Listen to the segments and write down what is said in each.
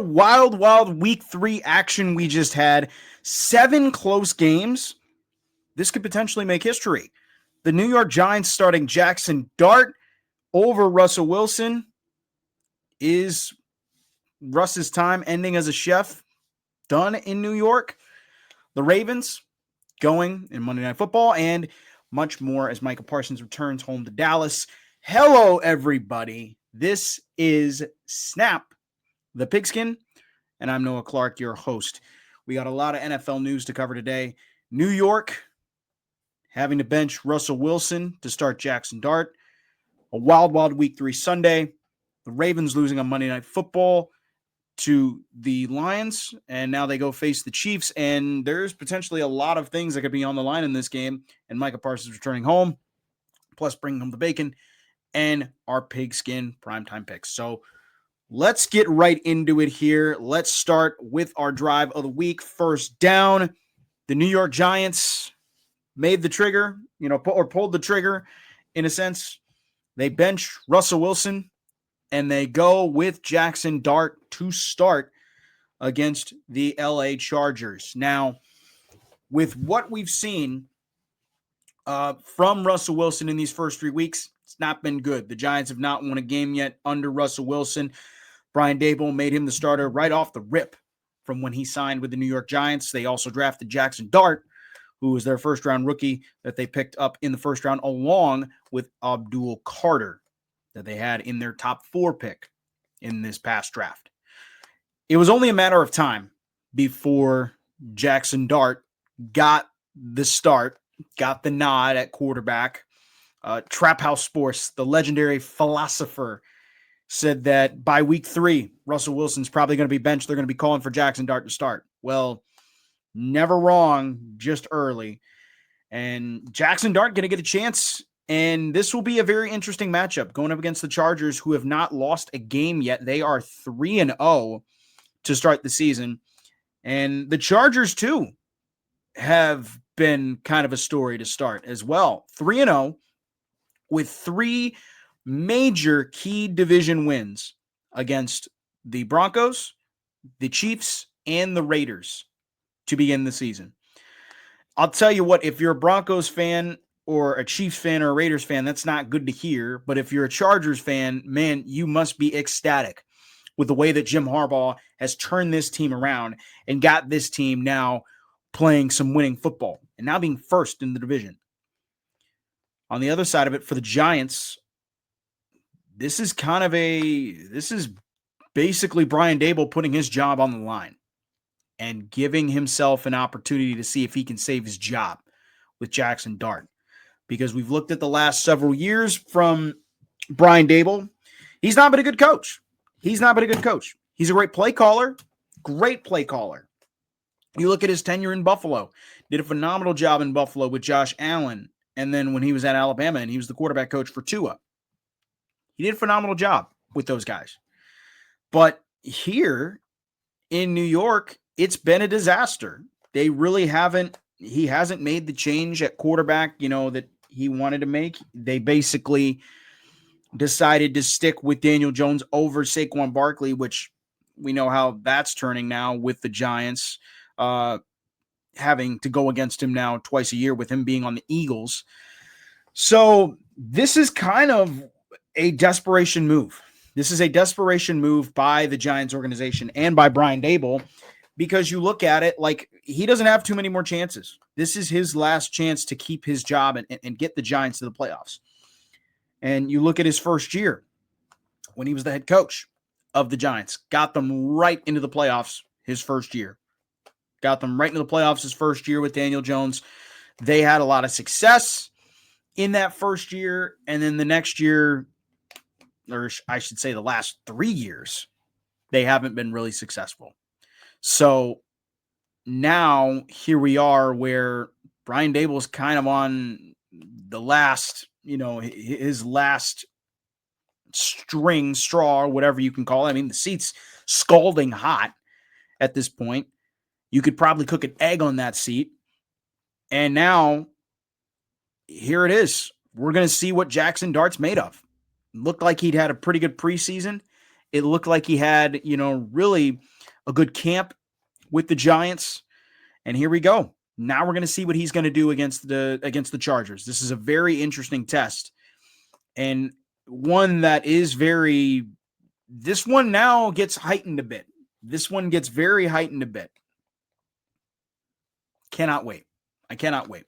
Wild week 3 action we just had. 7 close games. This could potentially make history. The New York Giants starting Jaxson Dart over Russell Wilson. Is Russ's time ending as a chef done in New York? The Ravens going in Monday Night Football and much more as Micah Parsons returns home to Dallas. Hello, everybody. This is Snap the Pigskin, and I'm Noah Clark, your host. We got a lot of NFL news to cover today. New York having to bench Russell Wilson to start Jaxson Dart. A wild week 3 Sunday. The Ravens losing on Monday Night Football to the Lions, and now they go face the Chiefs, and there's potentially a lot of things that could be on the line in this game, and Micah Parsons returning home, plus bringing home the bacon, and our Pigskin Primetime Picks. So let's get right into it here. Let's start with our drive of the week. First down, the New York Giants made the trigger, or pulled the trigger in a sense. They bench Russell Wilson, and they go with Jaxson Dart to start against the LA Chargers. Now, with what we've seen from Russell Wilson in these first 3 weeks, it's not been good. The Giants have not won a game yet under Russell Wilson. Brian Daboll made him the starter right off the rip from when he signed with the New York Giants. They also drafted Jaxson Dart, who was their first-round rookie that they picked up in the first round, along with Abdul Carter that they had in their top 4 pick in this past draft. It was only a matter of time before Jaxson Dart got the start, got the nod at quarterback. Trap House Sports, the legendary philosopher, said that by week 3, Russell Wilson's probably going to be benched. They're going to be calling for Jaxson Dart to start. Well, never wrong, just early. And Jaxson Dart going to get a chance. And this will be a very interesting matchup going up against the Chargers, who have not lost a game yet. They are 3-0 to start the season. And the Chargers, too, have been kind of a story to start as well. 3-0 with 3 major key division wins against the Broncos, the Chiefs, and the Raiders to begin the season. I'll tell you what, if you're a Broncos fan or a Chiefs fan or a Raiders fan, that's not good to hear. But if you're a Chargers fan, man, you must be ecstatic with the way that Jim Harbaugh has turned this team around and got this team now playing some winning football and now being first in the division. On the other side of it, for the Giants, this is basically Brian Daboll putting his job on the line and giving himself an opportunity to see if he can save his job with Jaxson Dart. Because we've looked at the last several years from Brian Daboll. He's not been a good coach. He's a great play caller. You look at his tenure in Buffalo. Did a phenomenal job in Buffalo with Josh Allen. And then when he was at Alabama and he was the quarterback coach for Tua, he did a phenomenal job with those guys. But here in New York, it's been a disaster. He hasn't made the change at quarterback, that he wanted to make. They basically decided to stick with Daniel Jones over Saquon Barkley, which we know how that's turning now with the Giants having to go against him now twice a year with him being on the Eagles. So this is kind of a desperation move. This is a desperation move by the Giants organization and by Brian Daboll, because you look at it like he doesn't have too many more chances. This is his last chance to keep his job and get the Giants to the playoffs. And you look at his first year when he was the head coach of the Giants, got them right into the playoffs his first year. Got them right into the playoffs his first year with Daniel Jones. They had a lot of success in that first year, and then the next year, or I should say the last 3 years, they haven't been really successful. So now here we are where Brian Daboll's kind of on the last, his last straw, or whatever you can call it. I mean, the seat's scalding hot at this point. You could probably cook an egg on that seat. And now, here it is. We're going to see what Jaxson Dart's made of. Looked like he'd had a pretty good preseason, It looked like he had, really a good camp with the Giants. And here we go. Now we're going to see what he's going to do against the Chargers. This is a very interesting test. And one that is this one now gets heightened a bit. This one gets very heightened a bit. Cannot wait. I cannot wait.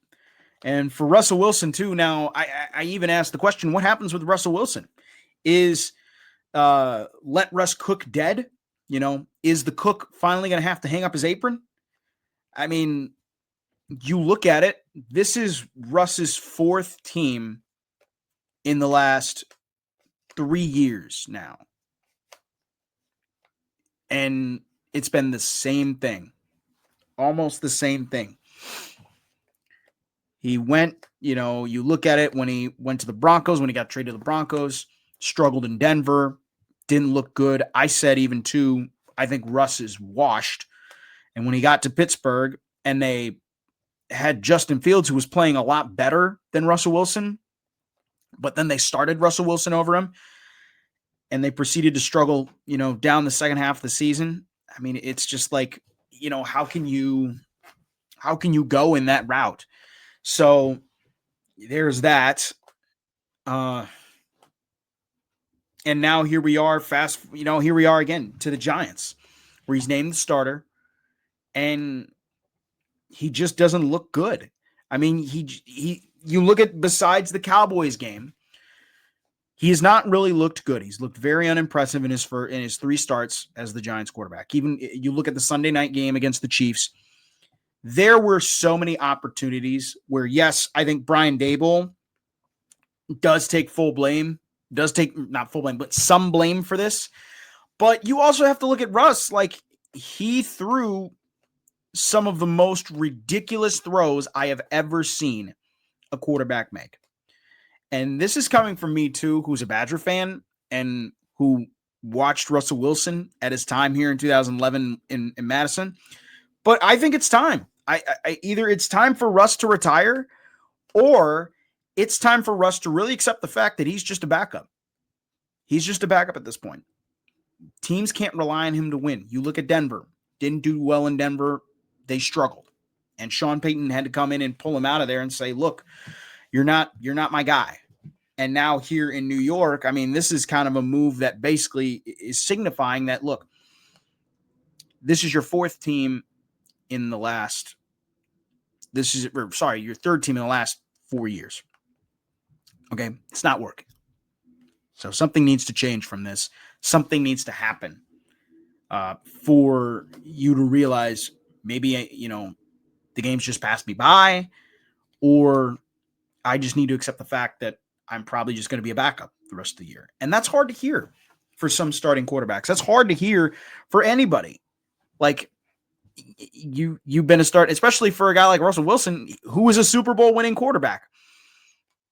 And for Russell Wilson too, now I even asked the question, what happens with Russell Wilson? Is let Russ cook dead? Is the cook finally going to have to hang up his apron? I mean, you look at it, this is Russ's fourth team in the last 3 years now. And it's been the same thing. Almost the same thing. He went, you look at it when he went to the Broncos, when he got traded to the Broncos, struggled in Denver, didn't look good. I said even too, I think Russ is washed. And when he got to Pittsburgh and they had Justin Fields, who was playing a lot better than Russell Wilson, but then they started Russell Wilson over him and they proceeded to struggle, down the second half of the season. I mean, it's just like, how can you go in that route? So there's that. And now here we are here we are again to the Giants, where he's named the starter and he just doesn't look good. I mean, you look at, besides the Cowboys game, he has not really looked good. He's looked very unimpressive in his 3 starts as the Giants quarterback. Even you look at the Sunday night game against the Chiefs, there were so many opportunities where, yes, I think Brian Daboll does take not full blame, but some blame for this. But you also have to look at Russ. Like, he threw some of the most ridiculous throws I have ever seen a quarterback make. And this is coming from me too, who's a Badger fan and who watched Russell Wilson at his time here in 2011 in Madison. But I think it's time. I either it's time for Russ to retire, or it's time for Russ to really accept the fact that he's just a backup. He's just a backup at this point. Teams can't rely on him to win. You look at Denver. Didn't do well in Denver. They struggled. And Sean Payton had to come in and pull him out of there and say, look, you're not my guy. And now here in New York, I mean, this is kind of a move that basically is signifying that, look, this is your fourth team in the last, your third team in the last 4 years. Okay. It's not working. So something needs to change from this. Something needs to happen for you to realize maybe, the game's just passed me by, or I just need to accept the fact that I'm probably just going to be a backup the rest of the year. And that's hard to hear for some starting quarterbacks. That's hard to hear for anybody. Like, you've been a start, especially for a guy like Russell Wilson, who is a Super Bowl winning quarterback.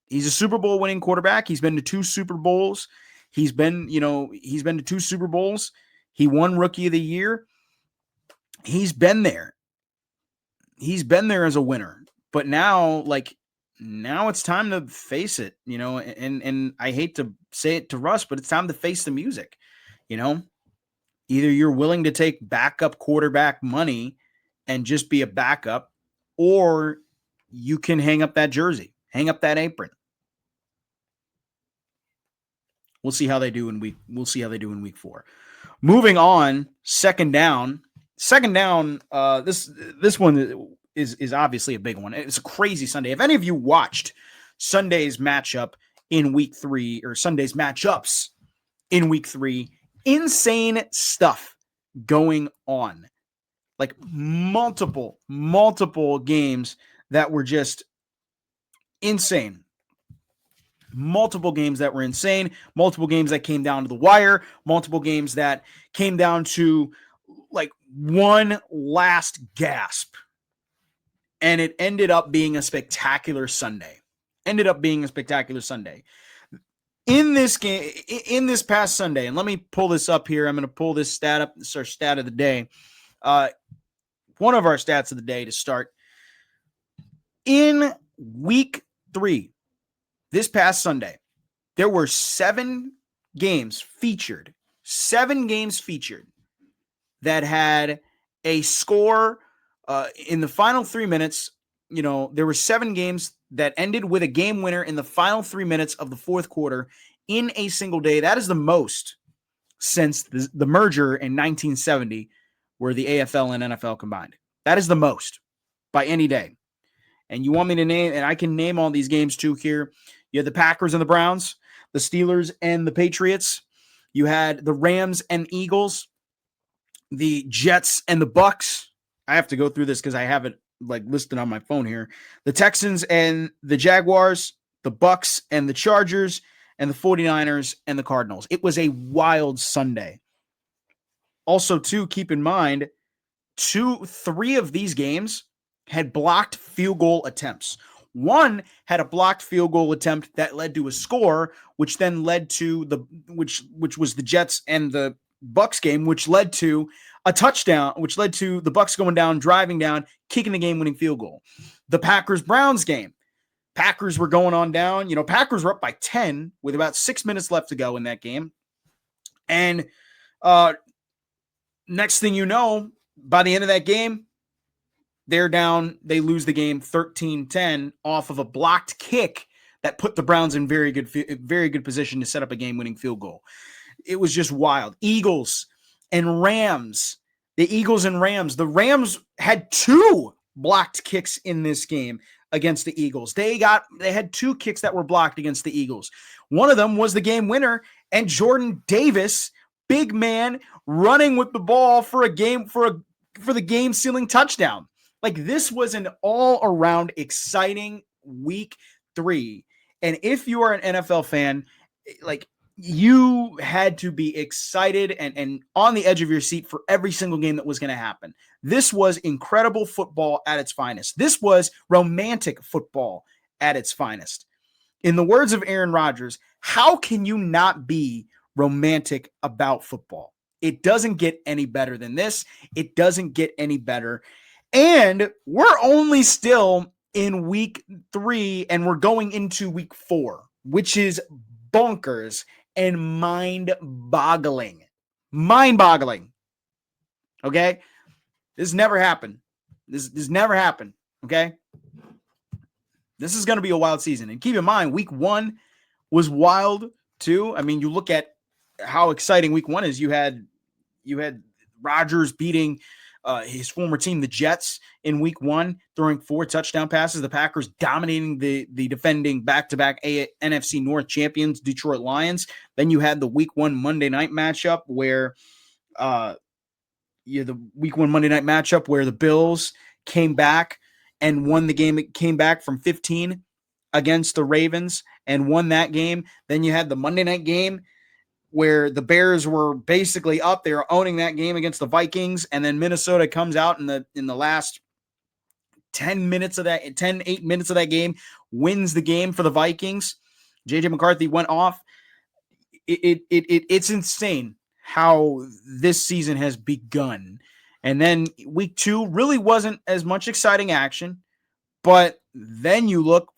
He's a Super Bowl winning quarterback. He's been to 2 Super Bowls. He's been to 2 Super Bowls. He won Rookie of the Year. He's been there. He's been there as a winner. But now it's time to face it, and I hate to say it to Russ, but it's time to face the music. Either you're willing to take backup quarterback money and just be a backup, or you can hang up that jersey, hang up that apron. We'll see how they do in week 4. Moving on, second down. This one is obviously a big one. It's a crazy Sunday. If any of you watched Sunday's matchup in week 3, or Sunday's matchups in week 3, insane stuff going on. Like multiple games that were just insane. Multiple games that were insane. Multiple games that came down to the wire. Multiple games that came down to like one last gasp. And it ended up being a spectacular Sunday. In this game, in this past Sunday, and let me pull this up here. I'm going to pull this stat up. This is our stat of the day. One of our stats of the day to start. In week 3, this past Sunday, there were 7 games featured. 7 games featured that had a score in the final 3 minutes. There were 7 games that ended with a game winner in the final 3 minutes of the fourth quarter in a single day. That is the most since the merger in 1970, where the AFL and NFL combined. That is the most by any day. And you want me to name, and I can name all these games too here. You had the Packers and the Browns, the Steelers and the Patriots. You had the Rams and Eagles, the Jets and the Bucks. I have to go through this because I have it listed on my phone here. The Texans and the Jaguars, the Bucks and the Chargers, and the 49ers and the Cardinals. It was a wild Sunday. Also, too, keep in mind, 3 of these games had blocked field goal attempts. One had a blocked field goal attempt that led to a score, which then led to which was the Jets and the Bucks game, which led to a touchdown, which led to the Bucks going down, driving down, kicking the game-winning field goal. The Packers-Browns game. Packers were going on down. Packers were up by 10 with about 6 minutes left to go in that game. And next thing you know, by the end of that game, they're down. They lose the game 13-10 off of a blocked kick that put the Browns in very good position to set up a game-winning field goal. It was just wild. Eagles and Rams. The Eagles and Rams. The Rams had 2 blocked kicks in this game against the Eagles. They had 2 kicks that were blocked against the Eagles. One of them was the game winner, and Jordan Davis, big man, running with the ball for the game-sealing touchdown. This was an all-around exciting week 3. And if you are an NFL fan, you had to be excited and on the edge of your seat for every single game that was going to happen. This was incredible football at its finest. This was romantic football at its finest. In the words of Aaron Rodgers, how can you not be romantic about football? It doesn't get any better than this. It doesn't get any better. And we're only still in week 3 and we're going into week 4, which is bonkers and mind-boggling. Mind-boggling. Okay? This never happened. This never happened. Okay? This is going to be a wild season. And keep in mind, week 1 was wild too. I mean, you look at how exciting week 1 is. You had Rodgers beating his former team, the Jets, in week 1, throwing 4 touchdown passes. The Packers dominating the defending back-to-back NFC North champions, Detroit Lions. Then you had the week 1 Monday night matchup where the Bills came back and won the game. It came back from 15 against the Ravens and won that game. Then you had the Monday night game where the Bears were basically up. They were owning that game against the Vikings, and then Minnesota comes out in the last 8 minutes of that game, wins the game for the Vikings. JJ McCarthy went off. It's insane how this season has begun. And then week 2 really wasn't as much exciting action, but then you look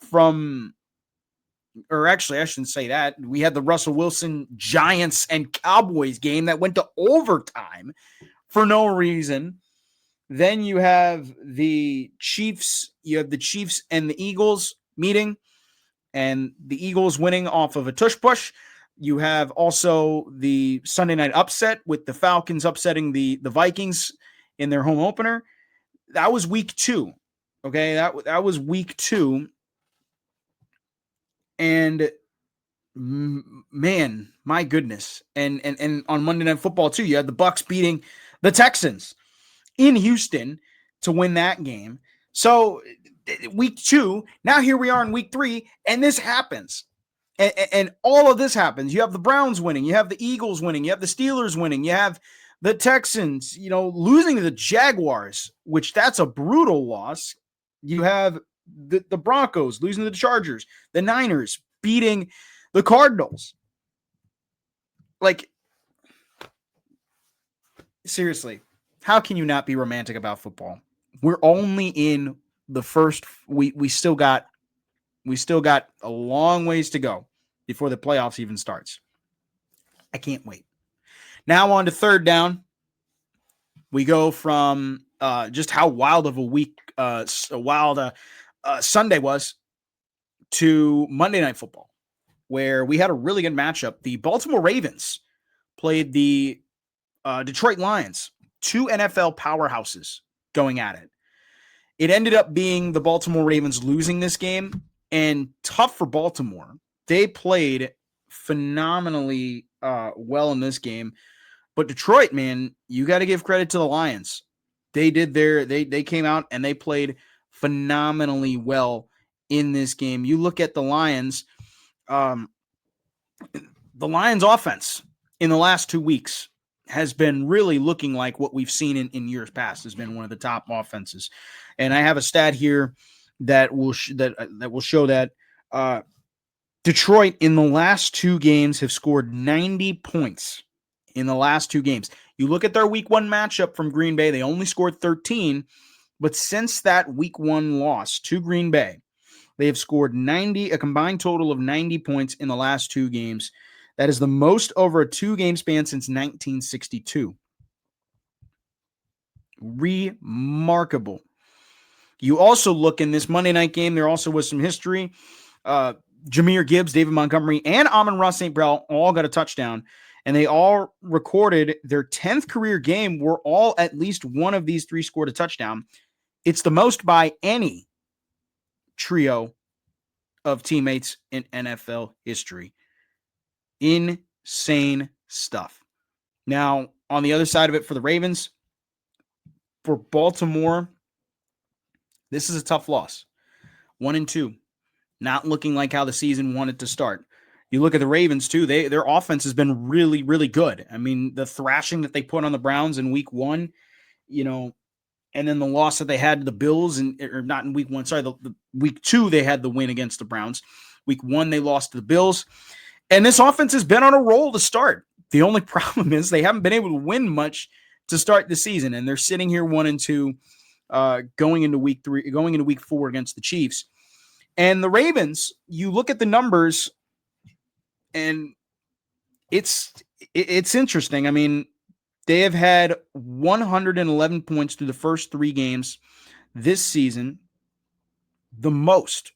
or actually, I shouldn't say that. We had the Russell Wilson Giants and Cowboys game that went to overtime for no reason. Then you have the Chiefs. You have the Chiefs and the Eagles meeting, and the Eagles winning off of a tush push. You have also the Sunday night upset with the Falcons upsetting the Vikings in their home opener. That was week 2. Okay, that was week 2. And man, my goodness. And on Monday Night Football too, you had the Bucks beating the Texans in Houston to win that game. So week 2, now here we are in week 3, and this happens. And all of this happens. You have the Browns winning, you have the Eagles winning, you have the Steelers winning, you have the Texans, losing to the Jaguars, which that's a brutal loss. You have the Broncos losing to the Chargers, the Niners beating the Cardinals. Seriously, how can you not be romantic about football? We're only in the first. We still got a long ways to go before the playoffs even starts. I can't wait. Now on to third down. We go from just how wild of a week, Sunday was, to Monday Night Football, where we had a really good matchup. The Baltimore Ravens played the Detroit Lions, two NFL powerhouses going at it. It ended up being the Baltimore Ravens losing this game, and tough for Baltimore. They played phenomenally well in this game. But Detroit, man, you got to give credit to the Lions. They came out and they played phenomenally well in this game. You look at the Lions offense in the last 2 weeks has been really looking like what we've seen in years past. Has been one of the top offenses. And I have a stat here that will show that Detroit in the last 2 games have scored 90 points in the last 2 games. You look at their week 1 matchup from Green Bay, they only scored 13, but since that week 1 loss to Green Bay, they have scored a combined total of 90 points in the last 2 games. That is the most over a 2-game span since 1962. Remarkable. You also look in this Monday night game, there also was some history. Jahmyr Gibbs, David Montgomery, and Amon-Ra St. Brown all got a touchdown, and they all recorded their 10th career game where all at least one of these 3 scored a touchdown. It's the most by any trio of teammates in NFL history. Insane stuff. Now, on the other side of it for the Ravens, for Baltimore, this is a tough loss. 1-2. Not looking like how the season wanted to start. You look at the Ravens, too. Their offense has been really, really good. I mean, the thrashing that they put on the Browns in week 1, and then the loss that they had to the Bills, or not in week 1, sorry, the week 2, they had the win against the Browns. Week 1, they lost to the Bills. And this offense has been on a roll to start. The only problem is they haven't been able to win much to start the season, and they're sitting here 1-2, going into week 4 against the Chiefs. And the Ravens, you look at the numbers, and it's interesting. I mean, they have had 111 points through the first 3 games this season, the most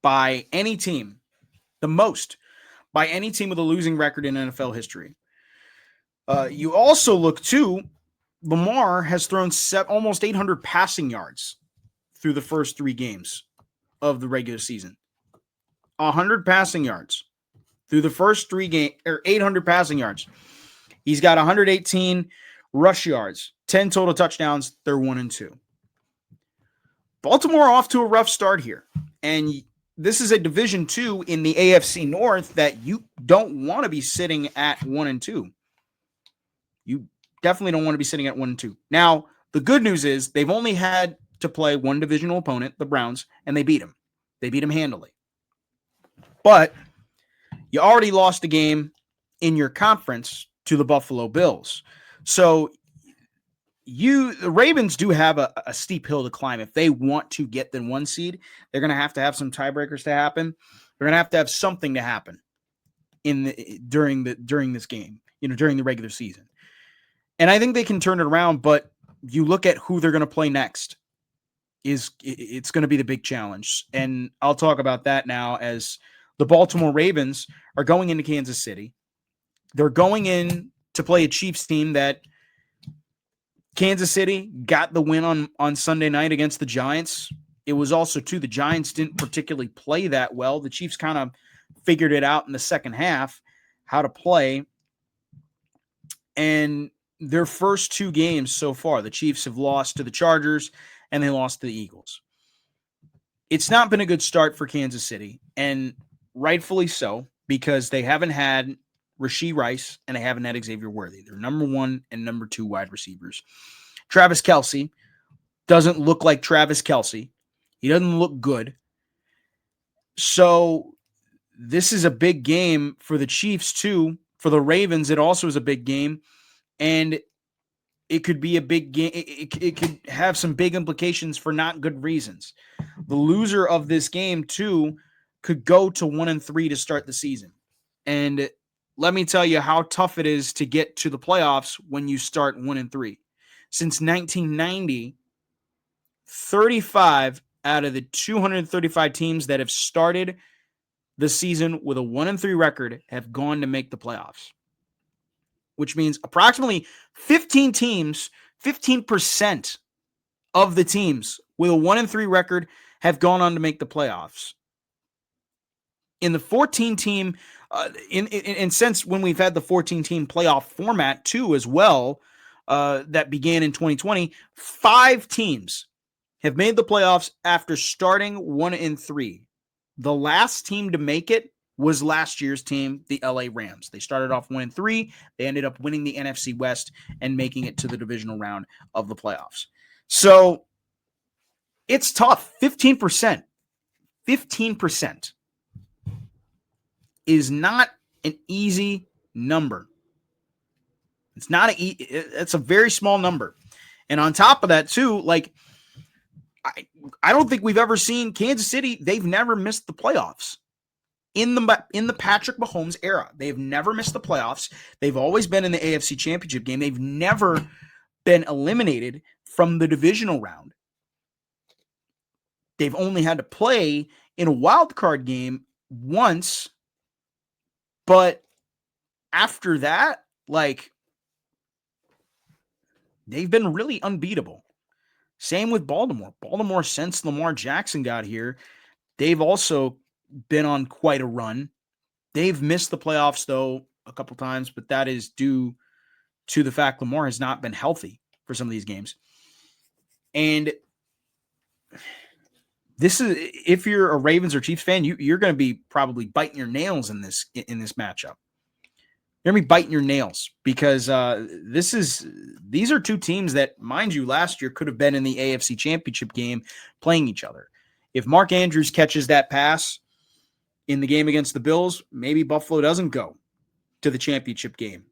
by any team. The most by any team with a losing record in NFL history. You also look, too, Lamar has thrown almost 800 passing yards through the first 3 games of the regular season. 100 passing yards through the first 3 games, or 800 passing yards. He's got 118 rush yards, 10 total touchdowns. They're 1-2. Baltimore off to a rough start here. And this is a Division 2 in the AFC North that you don't want to be sitting at 1-2. You definitely don't want to be sitting at 1-2. Now, the good news is they've only had to play one divisional opponent, the Browns, and they beat them. They beat them handily. But you already lost a game in your conference to the Buffalo Bills. So the Ravens do have a steep hill to climb. If they want to get the 1 seed, they're going to have some tiebreakers to happen. They're going to have something to happen during this game, during the regular season. And I think they can turn it around, but you look at who they're going to play next. It's going to be the big challenge. And I'll talk about that now, as the Baltimore Ravens are going into Kansas City. They're going in to play a Chiefs team that Kansas City got the win on Sunday night against the Giants. It was also, too, the Giants didn't particularly play that well. The Chiefs kind of figured it out in the second half, how to play. And their first 2 games so far, the Chiefs have lost to the Chargers and they lost to the Eagles. It's not been a good start for Kansas City, and rightfully so, because they haven't had Rashee Rice and they haven't had Xavier Worthy. They're number 1 and number 2 wide receivers. Travis Kelce doesn't look like Travis Kelce. He doesn't look good. So this is a big game for the Chiefs, too. For the Ravens, it also is a big game. And it could be a big game. It could have some big implications for not good reasons. The loser of this game, too, could go to 1-3 to start the season. And let me tell you how tough it is to get to the playoffs when you start 1-3. Since 1990, 35 out of the 235 teams that have started the season with a 1-3 record have gone to make the playoffs, which means approximately 15 teams, 15% of the teams with a 1-3 record have gone on to make the playoffs. In the 14-team, and since when we've had the 14-team playoff format too as well, that began in 2020, 5 teams have made the playoffs after starting 1-3. The last team to make it was last year's team, the LA Rams. They started off 1-3. They ended up winning the NFC West and making it to the divisional round of the playoffs. So it's tough. 15%. 15% is not an easy number. It's a very small number. And on top of that too, like I don't think we've ever seen Kansas City. They've never missed the playoffs in the Patrick Mahomes era. They've never missed the playoffs. They've always been in the AFC Championship game. They've never been eliminated from the divisional round. They've only had to play in a wild card game once, but after that, like, they've been really unbeatable. Same with Baltimore. Baltimore, since Lamar Jackson got here, they've also been on quite a run. They've missed the playoffs, though, a couple times, but that is due to the fact Lamar has not been healthy for some of these games. And this is, if you're a Ravens or Chiefs fan, you're going to be probably biting your nails in this matchup. You're going to be biting your nails because these are two teams that, mind you, last year could have been in the AFC Championship game playing each other. If Mark Andrews catches that pass in the game against the Bills, maybe Buffalo doesn't go to the championship game.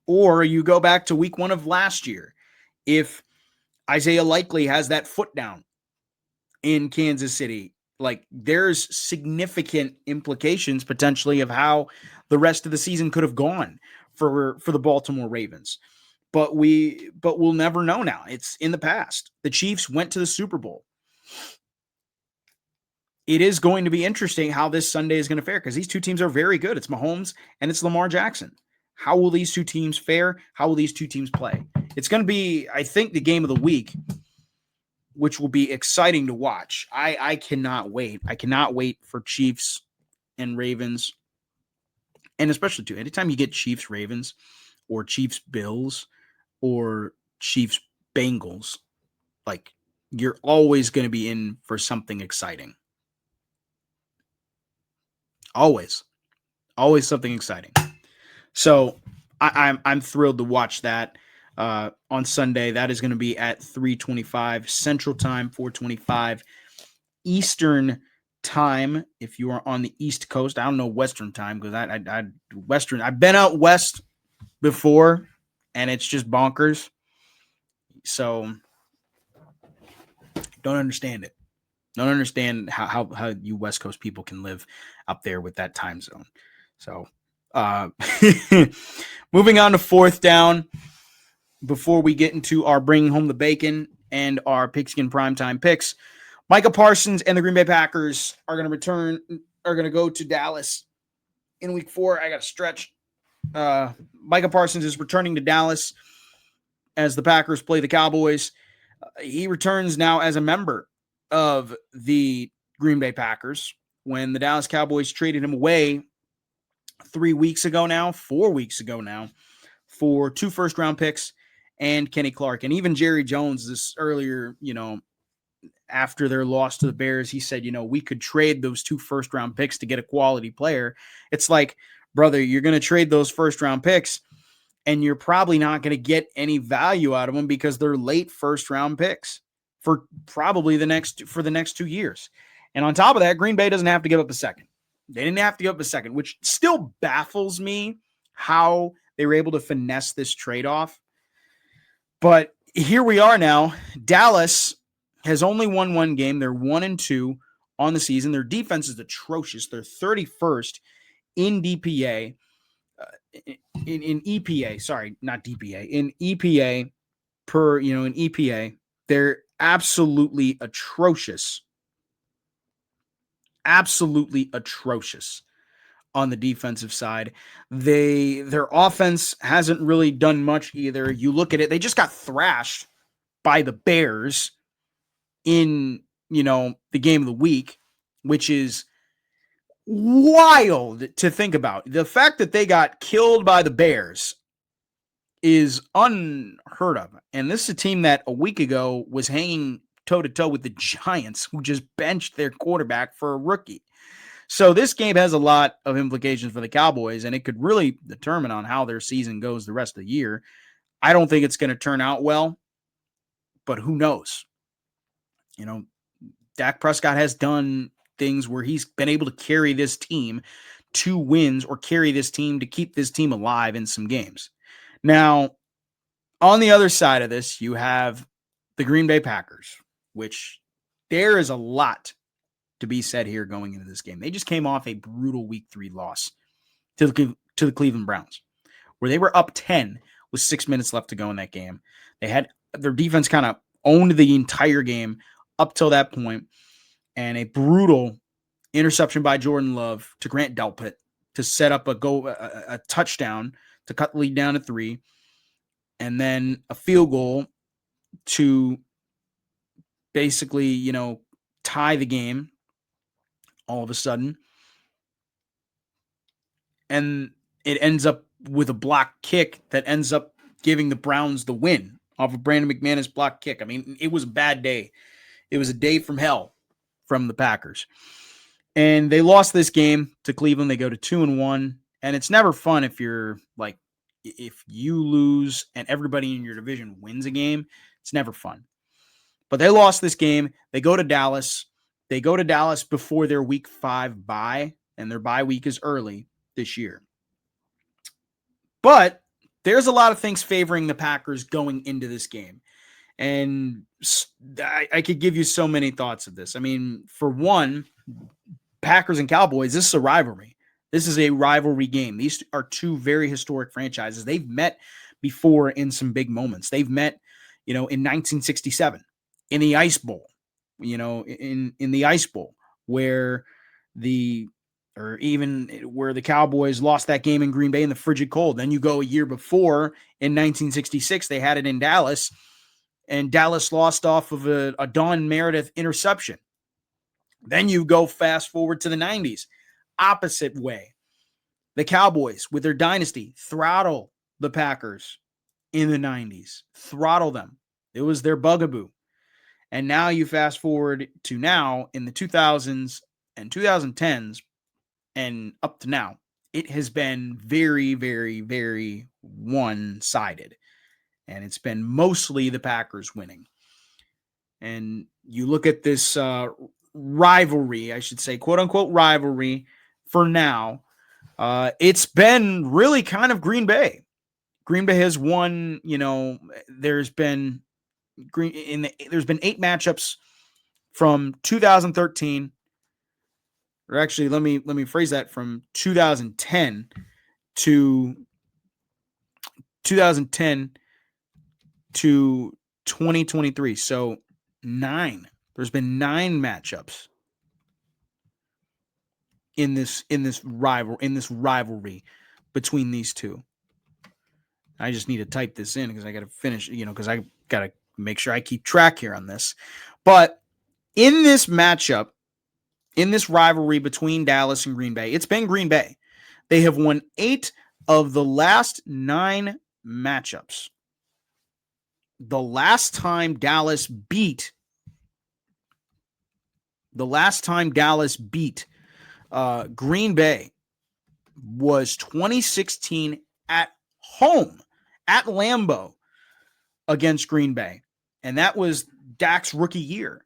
Or you go back to week 1 of last year. If Isaiah Likely has that foot down in Kansas City, like, there's significant implications potentially of how the rest of the season could have gone for the Baltimore Ravens. But we'll never know now. It's in the past. The Chiefs went to the Super Bowl. It is going to be interesting how this Sunday is going to fare because these two teams are very good. It's Mahomes and it's Lamar Jackson. How will these two teams fare? How will these two teams play? It's going to be, I think, the game of the week, which will be exciting to watch. I cannot wait. I cannot wait for Chiefs and Ravens. And especially, too, anytime you get Chiefs Ravens or Chiefs Bills or Chiefs Bengals, like, you're always going to be in for something exciting. Always something exciting. So I'm thrilled to watch that on Sunday. That is going to be at 3:25 Central Time, 4:25 Eastern Time. If you are on the East Coast, I don't know Western Time because I've been out west before, and it's just bonkers. So don't understand it. Don't understand how you West Coast people can live up there with that time zone. So moving on to 4th down, before we get into our bringing home the bacon and our Pigskin Primetime Picks, Micah Parsons and the Green Bay Packers are going to go to Dallas in week 4. I got to stretch. Micah Parsons is returning to Dallas as the Packers play the Cowboys. He returns now as a member of the Green Bay Packers when the Dallas Cowboys traded him away 4 weeks ago now, for 2 first-round picks and Kenny Clark. And even Jerry Jones this earlier, after their loss to the Bears, he said, we could trade those 2 first-round picks to get a quality player. It's like, brother, you're going to trade those first-round picks and you're probably not going to get any value out of them because they're late first-round picks for probably the next 2 years. And on top of that, Green Bay doesn't have to give up a second. They didn't have to give up a second, which still baffles me how they were able to finesse this trade-off. But here we are now. Dallas has only won 1 game. They're 1-2 on the season. Their defense is atrocious. They're 31st in DPA. in EPA, sorry, not DPA, in EPA in EPA, they're absolutely atrocious. Absolutely atrocious on the defensive side. Their offense hasn't really done much either. You look at it, they just got thrashed by the Bears in, the game of the week, which is wild to think about. The fact that they got killed by the Bears is unheard of. And this is a team that a week ago was hanging toe-to-toe with the Giants, who just benched their quarterback for a rookie. So this game has a lot of implications for the Cowboys, and it could really determine on how their season goes the rest of the year. I don't think it's going to turn out well, but who knows? Dak Prescott has done things where he's been able to carry this team to wins or carry this team to keep this team alive in some games. Now, on the other side of this, you have the Green Bay Packers, which there is a lot to be said here going into this game. They just came off a brutal Week 3 loss to the Cleveland Browns, where they were up 10 with 6 minutes left to go in that game. They had their defense kind of owned the entire game up till that point, and a brutal interception by Jordan Love to Grant Delpit to set up a touchdown to cut the lead down to 3, and then a field goal to basically, tie the game all of a sudden. And it ends up with a block kick that ends up giving the Browns the win off of Brandon McManus block kick. I mean, it was a bad day. It was a day from hell from the Packers. And they lost this game to Cleveland. They go to 2-1. And it's never fun if you lose and everybody in your division wins a game. It's never fun. But they lost this game. They go to Dallas. They go to Dallas before their Week 5 bye, and their bye week is early this year. But there's a lot of things favoring the Packers going into this game. And I could give you so many thoughts of this. I mean, for one, Packers and Cowboys, this is a rivalry. This is a rivalry game. These are two very historic franchises. They've met before in some big moments. They've met, in 1967 in the Ice Bowl, in the Ice Bowl where the Cowboys lost that game in Green Bay in the frigid cold. Then you go a year before in 1966, they had it in Dallas, and Dallas lost off of a Don Meredith interception. Then you go fast forward to the 90s, opposite way. The Cowboys, with their dynasty, throttle the Packers in the 90s. Throttle them. It was their bugaboo. And now you fast forward to now in the 2000s and 2010s and up to now, it has been very, very, very one-sided. And it's been mostly the Packers winning. And you look at this rivalry, I should say, quote-unquote rivalry for now. It's been really kind of Green Bay. Green Bay has won, there's been 8 matchups from 2013. Or actually, let me phrase that, from 2010 to 2023. So 9. There's been 9 matchups in this rivalry between these two. I just need to type this in because I got to finish, because I got to make sure I keep track here on this. But in this matchup, in this rivalry between Dallas and Green Bay, it's been Green Bay. They have won 8 of the last 9 matchups. The last time Dallas beat Green Bay was 2016 at home, at Lambeau, against Green Bay. And that was Dak's rookie year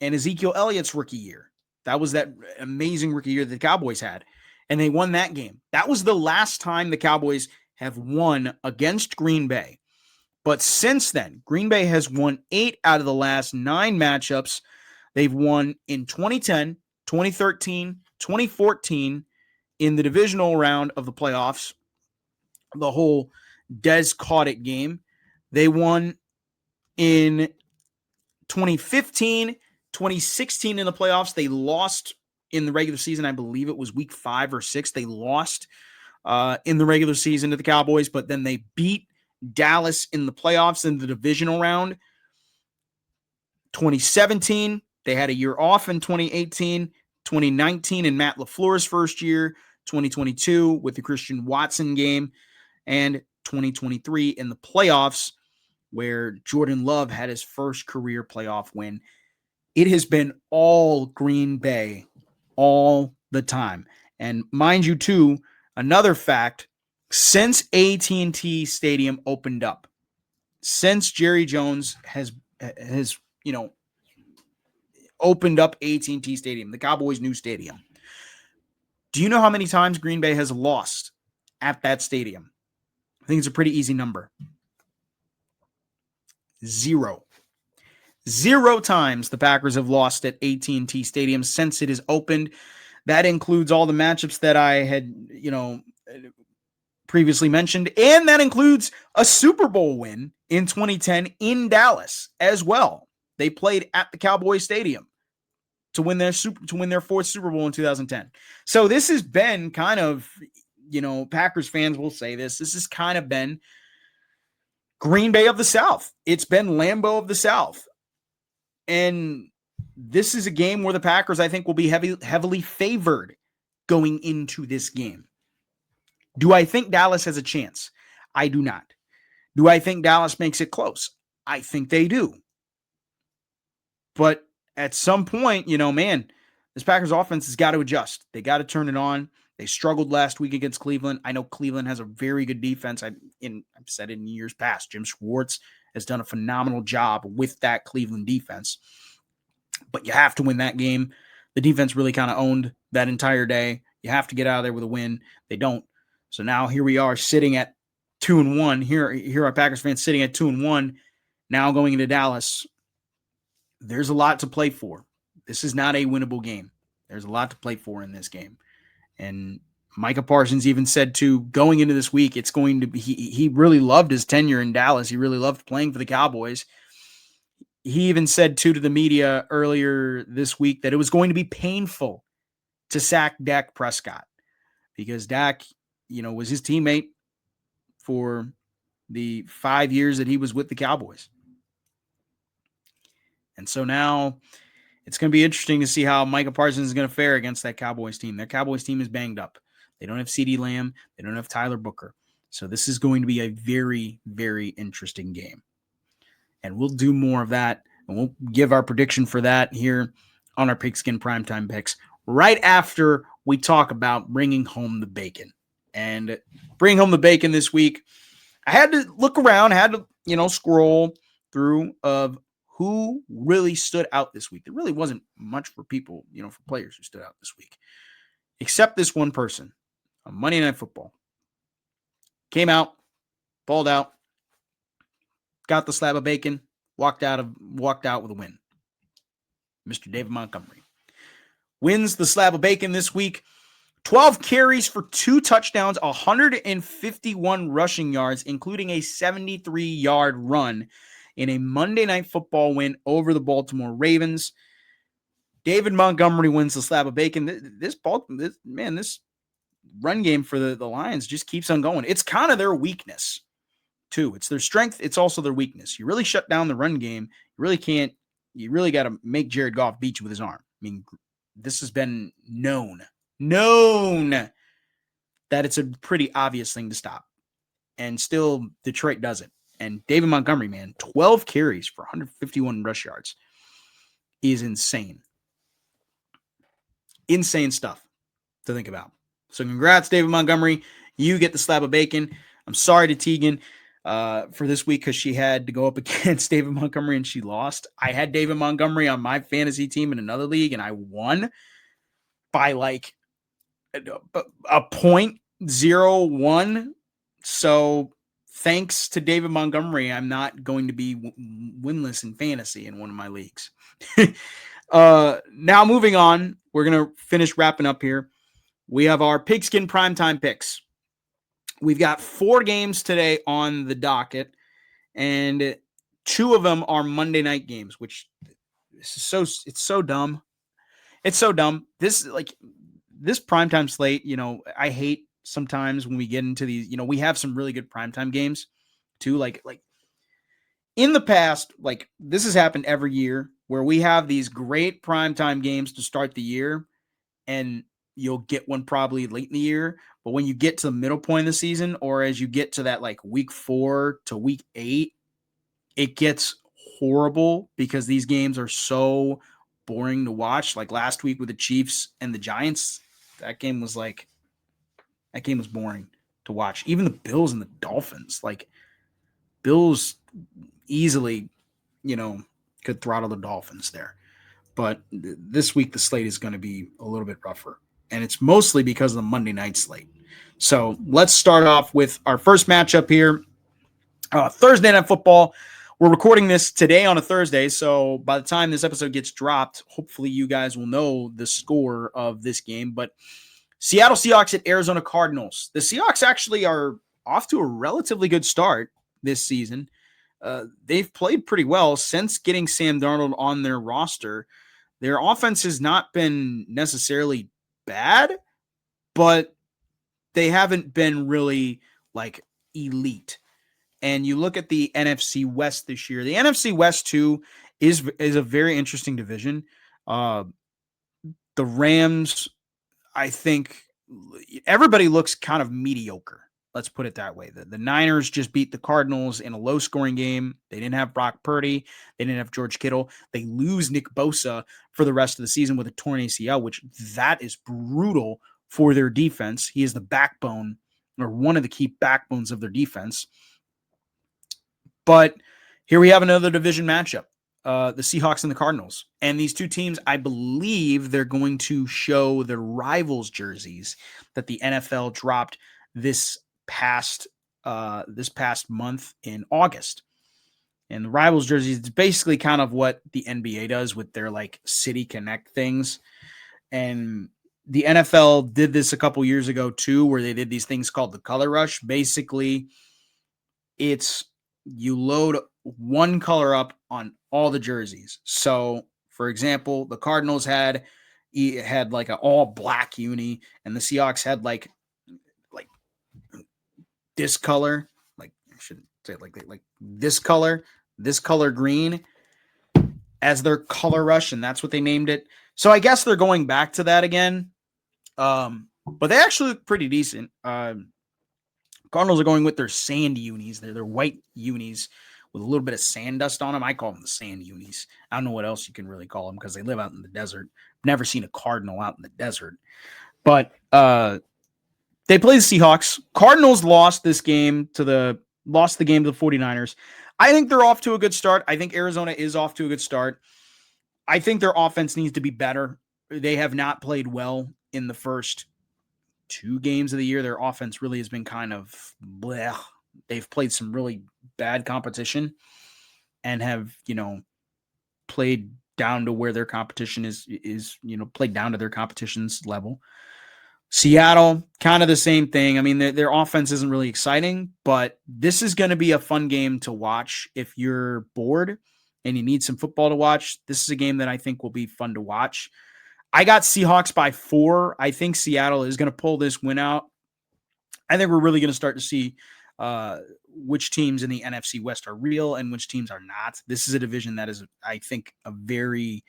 and Ezekiel Elliott's rookie year. That was that amazing rookie year that the Cowboys had. And they won that game. That was the last time the Cowboys have won against Green Bay. But since then, Green Bay has won 8 out of the last 9 matchups. They've won in 2010, 2013, 2014 in the divisional round of the playoffs the whole Des caught it game. They won in 2015, 2016 in the playoffs. They lost in the regular season. I believe it was week 5 or 6. They lost in the regular season to the Cowboys, but then they beat Dallas in the playoffs in the divisional round. 2017, they had a year off in 2018, 2019 in Matt LaFleur's first year, 2022 with the Christian Watson game, and 2023 in the playoffs where Jordan Love had his first career playoff win. It has been all Green Bay all the time. And mind you, too, another fact, since AT&T Stadium opened up, since Jerry Jones has opened up AT&T Stadium, the Cowboys' new stadium, do you know how many times Green Bay has lost at that stadium? I think it's a pretty easy number. 0. 0 times the Packers have lost at AT&T Stadium since it is opened. That includes all the matchups that I had, previously mentioned, and that includes a Super Bowl win in 2010 in Dallas as well. They played at the Cowboys Stadium to win their 4th Super Bowl in 2010. So this has been kind of, Packers fans will say this has kind of been Green Bay of the South. It's been Lambeau of the South. And this is a game where the Packers, I think, will be heavily favored going into this game. Do I think Dallas has a chance? I do not. Do I think Dallas makes it close? I think they do. But at some point, this Packers offense has got to adjust. They got to turn it on. They struggled last week against Cleveland. I know Cleveland has a very good defense. I've said it in years past. Jim Schwartz has done a phenomenal job with that Cleveland defense. But you have to win that game. The defense really kind of owned that entire day. You have to get out of there with a win. They don't. So now here we are sitting at 2-1. Here are Packers fans sitting at 2-1. Now going into Dallas. There's a lot to play for. This is not a winnable game. There's a lot to play for in this game. And Micah Parsons even said, too, going into this week, it's going to be, he really loved his tenure in Dallas. He really loved playing for the Cowboys. He even said, too, to the media earlier this week that it was going to be painful to sack Dak Prescott because Dak, was his teammate for the 5 years that he was with the Cowboys. And so now it's going to be interesting to see how Micah Parsons is going to fare against that Cowboys team. Their Cowboys team is banged up. They don't have CeeDee Lamb. They don't have Tyler Booker. So this is going to be a very, very interesting game. And we'll do more of that. And we'll give our prediction for that here on our Pigskin Primetime Picks right after we talk about bringing home the bacon. And bringing home the bacon this week, I had to look around, had to, scroll through of who really stood out this week. There really wasn't much for people, for players who stood out this week, except this one person on Monday Night Football. Came out, balled out, got the slab of bacon, walked out with a win. Mr. David Montgomery wins the slab of bacon this week. 12 carries for 2 touchdowns, 151 rushing yards, including a 73-yard run in a Monday Night Football win over the Baltimore Ravens. David Montgomery wins the slab of bacon. This run game for the Lions just keeps on going. It's kind of their weakness, too. It's their strength. It's also their weakness. You really shut down the run game. You really got to make Jared Goff beat you with his arm. I mean, this has been known that it's a pretty obvious thing to stop. And still, Detroit does it. And David Montgomery, man, 12 carries for 151 rush yards is insane. Insane stuff to think about. So congrats, David Montgomery. You get the slab of bacon. I'm sorry to Tegan for this week because she had to go up against David Montgomery and she lost. I had David Montgomery on my fantasy team in another league and I won by like a 0.01. So thanks to David Montgomery, I'm not going to be winless in fantasy in one of my leagues. Now moving on, we're going to finish wrapping up here. We have our Pigskin Primetime Picks. We've got 4 games today on the docket, and 2 of them are Monday night games, which is it's so dumb. It's so dumb. This primetime slate, I hate sometimes when we get into these, we have some really good primetime games too. Like in the past, like this has happened every year where we have these great primetime games to start the year, and you'll get one probably late in the year. But when you get to the middle point of the season, or as you get to that like week 4 to week 8, it gets horrible because these games are so boring to watch. Like last week with the Chiefs and the Giants, that game was boring to watch. Even the Bills and the Dolphins, like Bills easily, could throttle the Dolphins there. But this week the slate is going to be a little bit rougher, and it's mostly because of the Monday night slate. So let's start off with our first matchup here. Thursday Night Football. We're recording this today on a Thursday, so by the time this episode gets dropped, hopefully you guys will know the score of this game. But Seattle Seahawks at Arizona Cardinals. The Seahawks actually are off to a relatively good start this season. They've played pretty well since getting Sam Darnold on their roster. Their offense has not been necessarily bad, but they haven't been really like elite. And you look at the NFC West this year. The NFC West too is a very interesting division. The Rams, I think everybody looks kind of mediocre. Let's put it that way. The Niners just beat the Cardinals in a low-scoring game. They didn't have Brock Purdy. They didn't have George Kittle. They lose Nick Bosa for the rest of the season with a torn ACL, which that is brutal for their defense. He is the backbone, or one of the key backbones of their defense. But here we have another division matchup, the Seahawks and the Cardinals. And these two teams, I believe they're going to show their rivals jerseys that the NFL dropped this past month in August. And the rivals jerseys, it's basically kind of what the NBA does with their like City Connect things. And the NFL did this a couple years ago too, where they did these things called the Color Rush. Basically, it's you load one color up on all the jerseys. So, for example, the Cardinals had like an all black uni, and the Seahawks had like this color, like I shouldn't say it like this color green as their color rush, and that's what they named it. So I guess they're going back to that again. But they actually look pretty decent. Cardinals are going with their sand unis. They're their white unis with a little bit of sand dust on them. I call them the sand unis. I don't know what else you can really call them because they live out in the desert. Never seen a Cardinal out in the desert. But they play the Seahawks. Cardinals lost the game to the 49ers. I think they're off to a good start. I think Arizona is off to a good start. I think their offense needs to be better. They have not played well in the first 2 games of the year. Their offense really has been kind of bleh. They've played some really bad competition and have, played down to where their competition is, played down to their competition's level. Seattle, kind of the same thing. I mean, their offense isn't really exciting, but this is going to be a fun game to watch if you're bored and you need some football to watch. This is a game that I think will be fun to watch. I got Seahawks by 4. I think Seattle is going to pull this win out. I think we're really going to start to see which teams in the NFC West are real and which teams are not. This is a division that is, I think, a very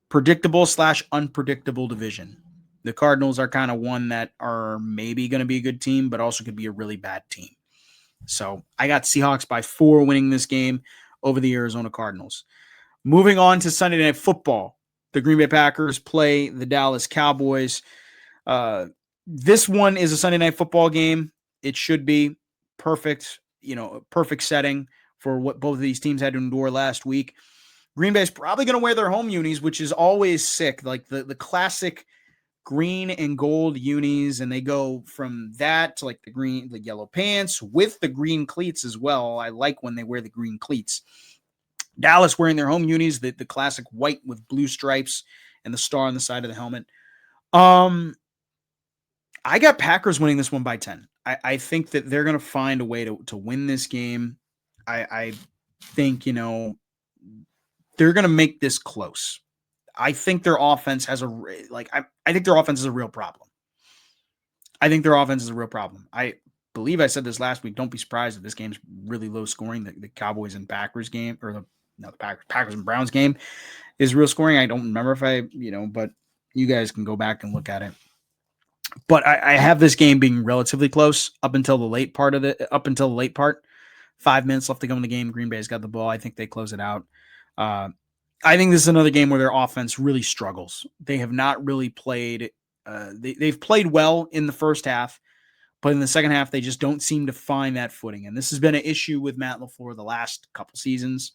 predictable / unpredictable division. The Cardinals are kind of one that are maybe going to be a good team, but also could be a really bad team. So I got Seahawks by 4 winning this game over the Arizona Cardinals. Moving on to Sunday Night Football. The Green Bay Packers play the Dallas Cowboys. This one is a Sunday Night Football game. It should be perfect, perfect setting for what both of these teams had to endure last week. Green Bay's probably going to wear their home unis, which is always sick. Like the classic green and gold unis, and they go from that to like the yellow pants with the green cleats as well. I like when they wear the green cleats. Dallas wearing their home unis, the classic white with blue stripes and the star on the side of the helmet. I got Packers winning this one by 10. I think that they're going to find a way to win this game. I think, they're going to make this close. I think their offense has I think their offense is a real problem. I believe I said this last week. Don't be surprised if this game's really low scoring. The Cowboys and Packers game, or the Packers and Browns game is real scoring. I don't remember if but you guys can go back and look at it. But I have this game being relatively close up until the late part. 5 minutes left to go in the game. Green Bay's got the ball. I think they close it out. I think this is another game where their offense really struggles. They have not really played. They've played well in the first half, but in the second half, they just don't seem to find that footing. And this has been an issue with Matt LaFleur the last couple seasons,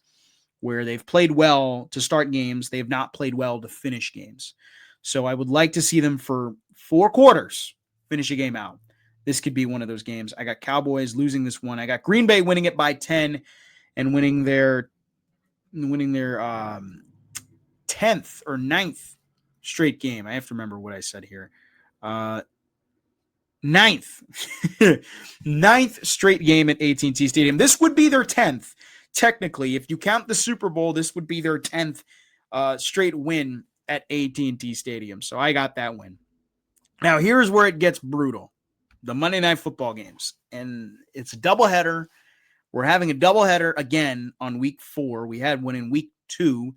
where they've played well to start games. They have not played well to finish games. So I would like to see them for 4 quarters finish a game out. This could be one of those games. I got Cowboys losing this one. I got Green Bay winning it by 10 and winning their 10th or 9th straight game. I have to remember what I said here. 9th. 9th straight game at AT&T Stadium. This would be their 10th. Technically, if you count the Super Bowl, this would be their 10th straight win at AT&T Stadium. So I got that win. Now, here's where it gets brutal. The Monday Night Football games. And it's a doubleheader. We're having a doubleheader again on week 4. We had one in week 2.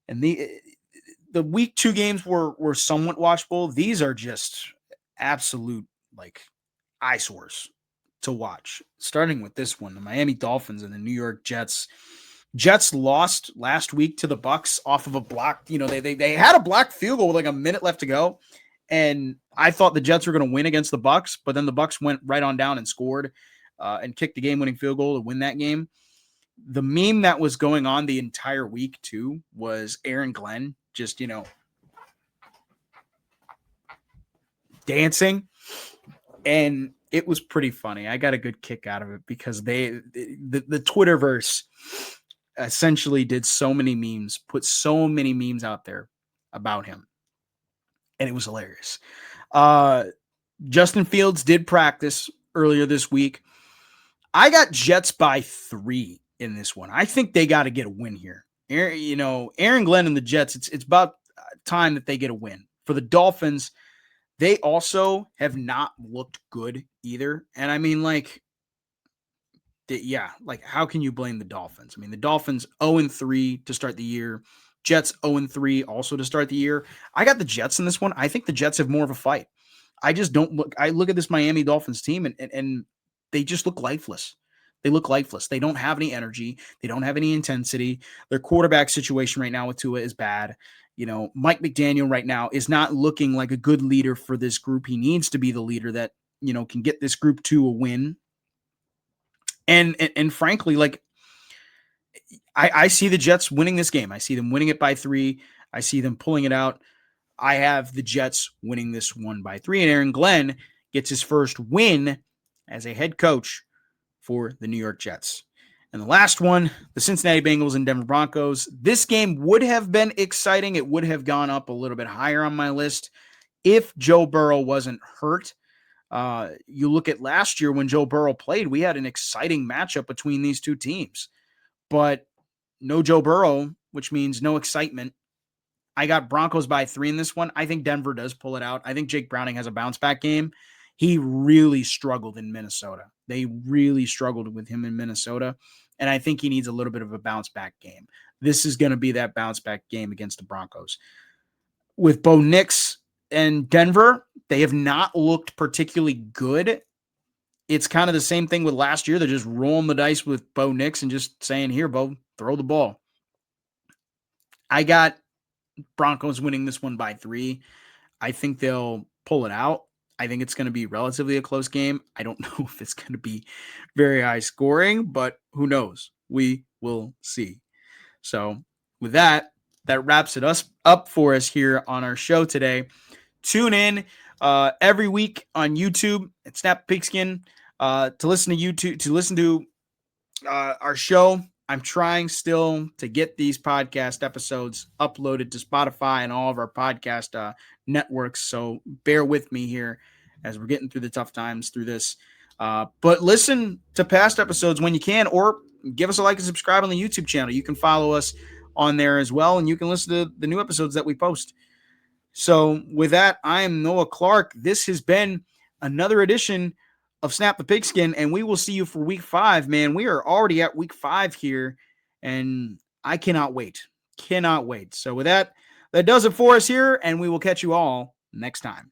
And the week 2 games were somewhat watchable. These are just absolute eyesores to watch. Starting with this one, the Miami Dolphins and the New York Jets. Jets lost last week to the Bucs off of a block. They had a blocked field goal with a minute left to go. And I thought the Jets were going to win against the Bucs, but then the Bucs went right on down and scored and kicked the game-winning field goal to win that game. The meme that was going on the entire week, too, was Aaron Glenn just, dancing. And it was pretty funny. I got a good kick out of it because the Twitterverse essentially did so many memes, put so many memes out there about him. And it was hilarious. Justin Fields did practice earlier this week. I got Jets by 3 in this one. I think they got to get a win here. Aaron Glenn and the Jets, it's about time that they get a win. For the Dolphins, they also have not looked good either. And I mean, how can you blame the Dolphins? I mean, the Dolphins 0-3 to start the year. Jets 0-3 also to start the year. I got the Jets in this one. I think the Jets have more of a fight. I look at this Miami Dolphins team and they just look lifeless. They look lifeless. They don't have any energy. They don't have any intensity. Their quarterback situation right now with Tua is bad. Mike McDaniel right now is not looking like a good leader for this group. He needs to be the leader that, can get this group to a win. And frankly, I see the Jets winning this game. I see them winning it by 3. I see them pulling it out. I have the Jets winning this one by 3. And Aaron Glenn gets his first win as a head coach for the New York Jets. And the last one, the Cincinnati Bengals and Denver Broncos. This game would have been exciting. It would have gone up a little bit higher on my list if Joe Burrow wasn't hurt. You look at last year when Joe Burrow played, we had an exciting matchup between these two teams. But no Joe Burrow, which means no excitement. I got Broncos by 3 in this one. I think Denver does pull it out. I think Jake Browning has a bounce-back game. He really struggled in Minnesota. They really struggled with him in Minnesota, and I think he needs a little bit of a bounce-back game. This is going to be that bounce-back game against the Broncos. With Bo Nix and Denver, they have not looked particularly good. It's kind of the same thing with last year. They're just rolling the dice with Bo Nix and just saying, here, Bo, throw the ball. I got Broncos winning this one by 3. I think they'll pull it out. I think it's going to be relatively a close game. I don't know if it's going to be very high scoring, but who knows? We will see. So with that wraps it up for us here on our show today. Tune in every week on YouTube at Snap the Pigskin to listen to our show. I'm trying still to get these podcast episodes uploaded to Spotify and all of our podcast networks. So bear with me here as we're getting through the tough times through this. But listen to past episodes when you can, or give us a like and subscribe on the YouTube channel. You can follow us on there as well, and you can listen to the new episodes that we post. So with that, I am Noah Clark. This has been another edition of Snap the Pigskin, and we will see you for week 5, man. We are already at week 5 here, and I cannot wait. Cannot wait. So with that, that does it for us here, and we will catch you all next time.